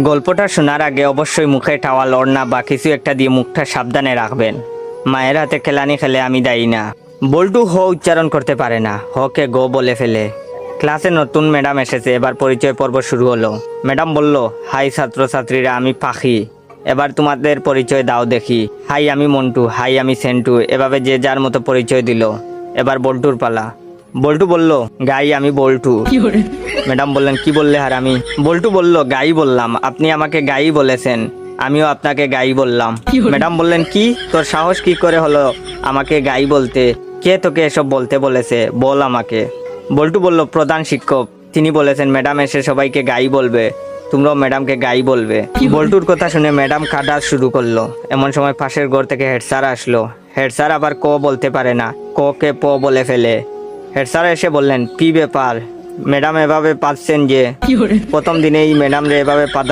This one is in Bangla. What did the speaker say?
গল্পটা শোনার আগে অবশ্যই মুখে টাওয়াল ওড়না বা কিছু একটা দিয়ে মুখটা সাবধানে রাখবেন। মায়ের হাতে খেলানি খেলে আমি দায়ী না। বল্টু হ উচ্চারণ করতে পারে না, হকে গো বলে ফেলে। ক্লাসে নতুন ম্যাডাম এসেছে, এবার পরিচয় পর্ব শুরু হলো। ম্যাডাম বলল, হাই ছাত্রছাত্রীরা, আমি পাখি, এবার তোমাদের পরিচয় দাও দেখি। হাই আমি মন্টু, হাই আমি সেন্টু, এভাবে যে যার মতো পরিচয় দিল। এবার বল্টুর পালা। বল্টু বলল, গাই আমি বল্টু। ম্যাডাম বললেন, কি বললে হারামি? বল্টু বলল, গাই বললাম, আপনি আমাকে গাই বলেছেন, আমিও আপনাকে গাই বললাম। ম্যাডাম বললেন, কি তোর সাহস কি করে হলো আমাকে গাই বলতে? কে তোকে এসব বলতে বলেছে, বল আমাকে। বল্টু বলল, প্রধান শিক্ষক, তিনি বলেছেন ম্যাডাম এসে সবাইকে গাই বলবে, তোমরাও ম্যাডামকে গাই বলবে। বল্টুর কথা শুনে ম্যাডাম কাটা শুরু করলো। এমন সময় পাশের ঘর থেকে হেড স্যার আসলো। হেড স্যার আবার ক বলতে পারে না, ক কে প বলে ফেলে। হেড স্যার এসে বললেন, কি ব্যাপার ম্যাডাম এভাবে পাচ্ছেন যে? প্রথম দিনেই ম্যাডাম রে এভাবে